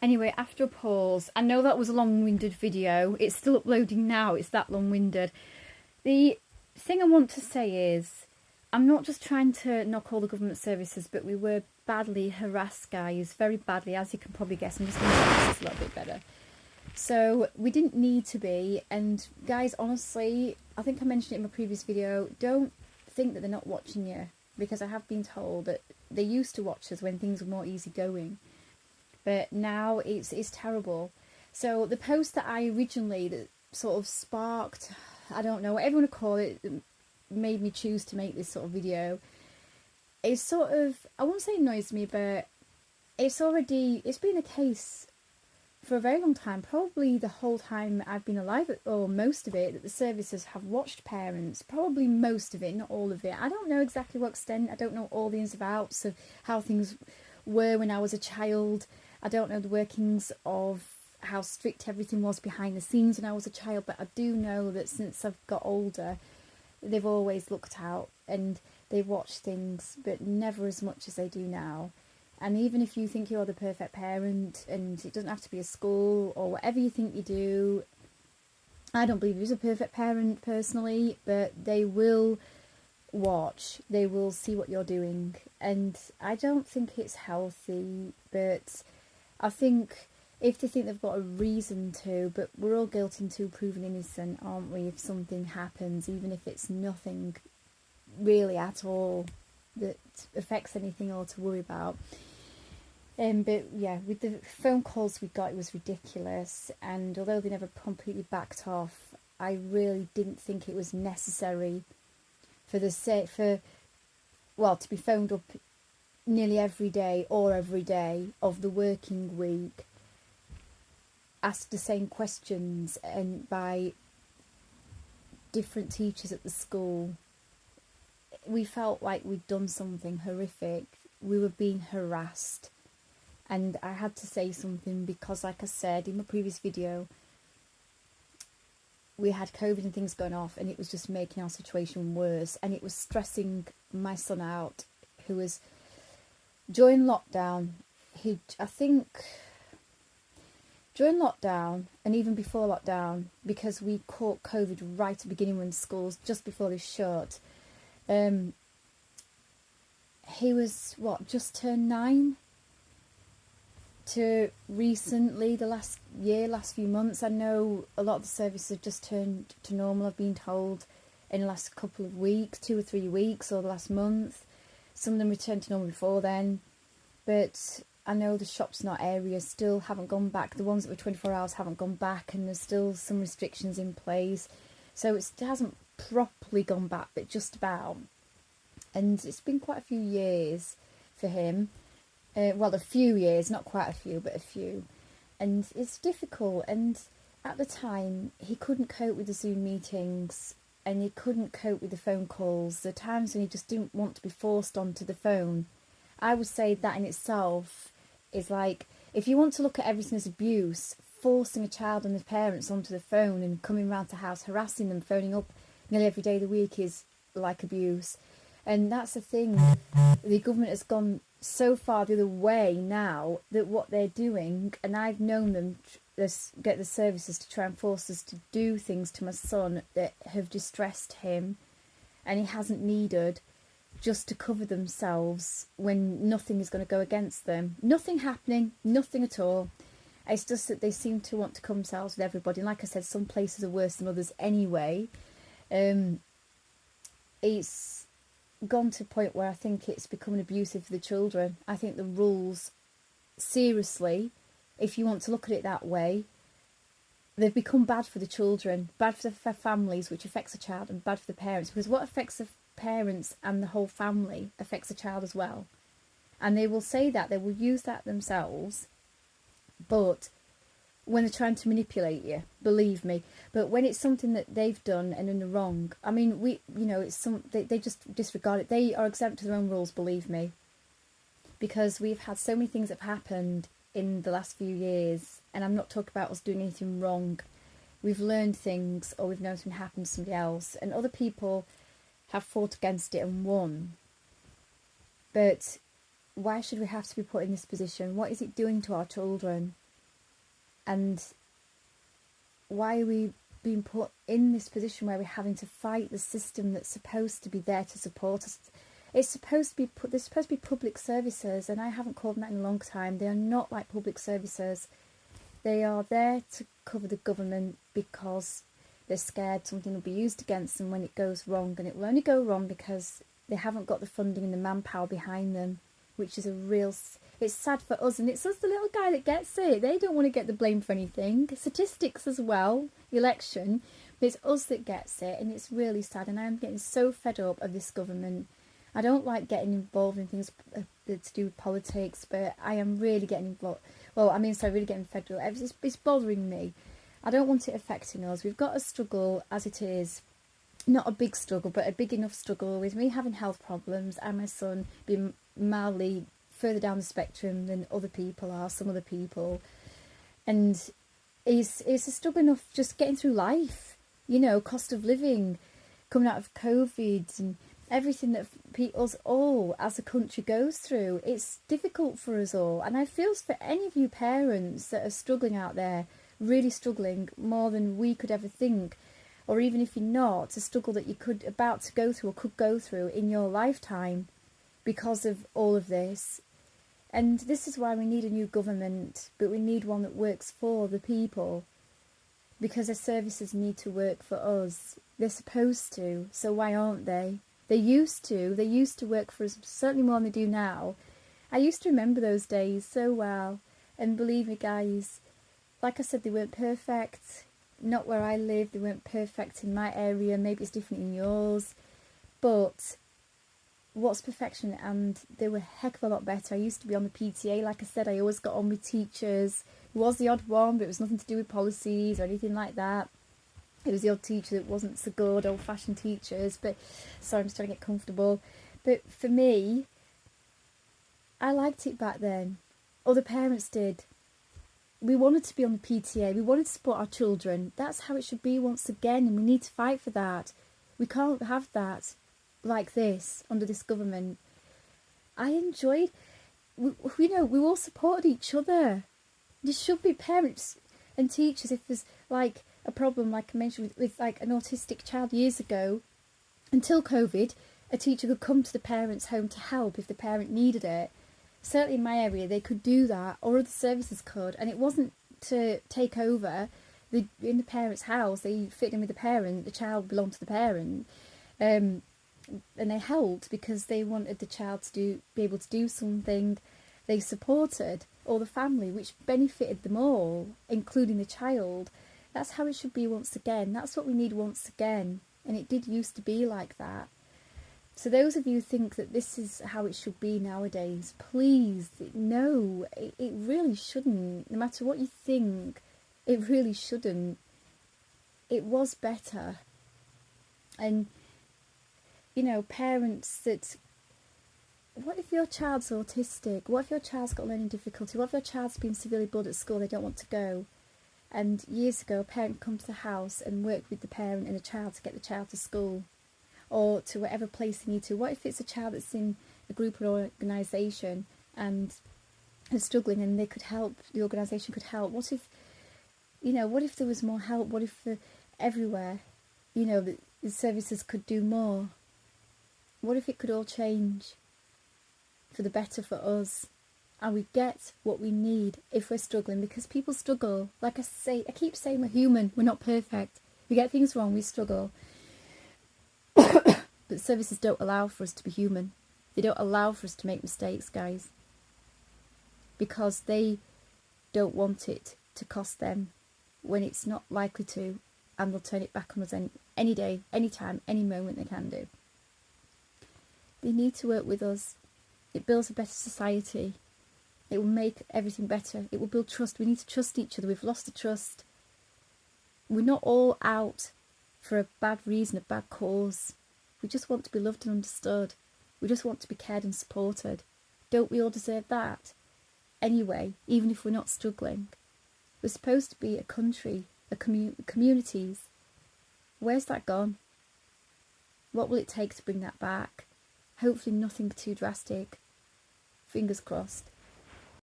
Anyway, after a pause, I know that was a long-winded video. It's still uploading now. It's that long-winded. The thing I want to say is, I'm not just trying to knock all the government services, but we were badly harassed, guys. Very badly, as you can probably guess. I'm just going to make this a little bit better. So, we didn't need to be. And, guys, honestly, I think I mentioned it in my previous video. Don't think that they're not watching you. Because I have been told that they used to watch us when things were more easygoing. But now it's terrible. So the post that I originally, that sort of sparked, I don't know, whatever you want to call it, made me choose to make this sort of video, is sort of, I won't say annoys me, but it's been a case for a very long time, probably the whole time I've been alive, or most of it, that the services have watched parents, probably most of it, not all of it. I don't know exactly what extent, I don't know all the ins and outs of how things were when I was a child. I don't know the workings of how strict everything was behind the scenes when I was a child, but I do know that since I've got older, they've always looked out and they watch things, but never as much as they do now. And even if you think you're the perfect parent, and it doesn't have to be a school or whatever you think you do, I don't believe you're a perfect parent personally, but they will watch, they will see what you're doing, and I don't think it's healthy, but I think if they think they've got a reason to, but we're all guilty until proven innocent, aren't we, if something happens, even if it's nothing really at all that affects anything or to worry about. But yeah, with the phone calls we got, it was ridiculous, and although they never completely backed off, I really didn't think it was necessary to be phoned up nearly every day of the working week, asked the same questions, and by different teachers at the school. We felt like we'd done something horrific. We were being harassed, and I had to say something because, like I said in my previous video, we had COVID and things going off, and it was just making our situation worse, and it was stressing my son out, who was during lockdown. I think during lockdown and even before lockdown, because we caught COVID right at the beginning when schools, just before they shut, he was just turned 9, to recently, the last few months. I know a lot of the services have just turned to normal, I've been told, in the last couple of weeks, 2 or 3 weeks, or the last month. Some of them returned to normal before then, but I know the shops in our area still haven't gone back. The ones that were 24 hours haven't gone back, and there's still some restrictions in place. So it hasn't properly gone back, but just about. And it's been quite a few years for him. Well, a few years, not quite a few, but a few. And it's difficult. And at the time, he couldn't cope with the Zoom meetings, and he couldn't cope with the phone calls. The times when he just didn't want to be forced onto the phone. I would say that in itself is like, if you want to look at everything as abuse, forcing a child and their parents onto the phone and coming round to house, harassing them, phoning up nearly every day of the week is like abuse. And that's the thing. The government has gone so far the other way now that what they're doing, and I've known them get the services to try and force us to do things to my son that have distressed him, and he hasn't needed, just to cover themselves when nothing is going to go against them. Nothing happening, nothing at all. It's just that they seem to want to cover themselves with everybody. And like I said, some places are worse than others anyway. It's gone to a point where I think it's becoming abusive for the children. I think the rules, seriously, if you want to look at it that way, they've become bad for the children, bad for the families, which affects the child, and bad for the parents, because what affects the parents and the whole family affects the child as well. And they will say that, they will use that themselves, but when they're trying to manipulate you, believe me. But when it's something that they've done and in the wrong, I mean, they just disregard it. They are exempt to their own rules, believe me. Because we've had so many things that have happened in the last few years, and I'm not talking about us doing anything wrong. We've learned things, or we've known something happened to somebody else, and other people have fought against it and won. But why should we have to be put in this position? What is it doing to our children? And why are we being put in this position where we're having to fight the system that's supposed to be there to support us? It's supposed to be they're supposed to be public services, and I haven't called them that in a long time. They are not like public services. They are there to cover the government because they're scared something will be used against them when it goes wrong, and it will only go wrong because they haven't got the funding and the manpower behind them, which is a real... It's sad for us, and it's us, the little guy, that gets it. They don't want to get the blame for anything. Statistics as well, election, but it's us that gets it, and it's really sad, and I'm getting so fed up of this government. I don't like getting involved in things to do with politics, but I am really getting involved. Well, I mean, sorry, really getting fed up. It's bothering me. I don't want it affecting us. We've got a struggle as it is. Not a big struggle, but a big enough struggle with me having health problems and my son being mildly further down the spectrum than other people are, some other people. And it's a struggle enough just getting through life. You know, cost of living, coming out of COVID and everything that us all as a country goes through. It's difficult for us all. And I feel for any of you parents that are struggling out there, really struggling more than we could ever think. Or even if you're not, a struggle that you about to go through or could go through in your lifetime because of all of this. And this is why we need a new government, but we need one that works for the people, because their services need to work for us. They're supposed to, so why aren't they? They used to work for us, certainly more than they do now. I used to remember those days so well, and believe me guys, like I said, they weren't perfect. Not where I live, they weren't perfect in my area, maybe it's different in yours, but what's perfection? And they were a heck of a lot better. I used to be on the PTA, like I said, I always got on with teachers. It was the odd one, but it was nothing to do with policies or anything like that. It was the odd teacher that wasn't so good, old-fashioned teachers, but sorry, I'm just trying to get comfortable. But for me, I liked it back then. Other parents did. We wanted to be on the PTA, we wanted to support our children. That's how it should be once again, and we need to fight for that. We can't have that like this under this government. I enjoyed, we all supported each other. There should be parents and teachers, if there's like a problem, like I mentioned with like an autistic child years ago, until COVID, a teacher could come to the parent's home to help if the parent needed it. Certainly in my area they could do that, or other services could, and it wasn't to take over. In the parent's house, they fit in with the parent, the child belonged to the parent, and they helped because they wanted the child to be able to do something. They supported all the family, which benefited them all, including the child. That's how it should be once again. That's what we need once again, and it did used to be like that. So those of you who think that this is how it should be nowadays, please, no, it really shouldn't. No matter what you think, it really shouldn't. It was better. And, you know, parents that... What if your child's autistic? What if your child's got learning difficulty? What if your child's been severely bullied at school, they don't want to go? And years ago, a parent would come to the house and work with the parent and the child to get the child to school, or to whatever place they need to. What if it's a child that's in a group or organisation and is struggling, and they could help, the organisation could help? What if, you know, what if there was more help? What if everywhere, you know, the services could do more? What if it could all change for the better for us, and we get what we need if we're struggling? Because people struggle. Like I say, I keep saying, we're human, we're not perfect. We get things wrong, we struggle. But services don't allow for us to be human. They don't allow for us to make mistakes, guys, because they don't want it to cost them when it's not likely to, and they'll turn it back on us any day, any time, any moment they can do. They need to work with us. It builds a better society. It will make everything better. It will build trust. We need to trust each other. We've lost the trust. We're not all out for a bad reason, a bad cause. We just want to be loved and understood. We just want to be cared and supported. Don't we all deserve that? Anyway, even if we're not struggling. We're supposed to be a country, communities. Where's that gone? What will it take to bring that back? Hopefully nothing too drastic. Fingers crossed.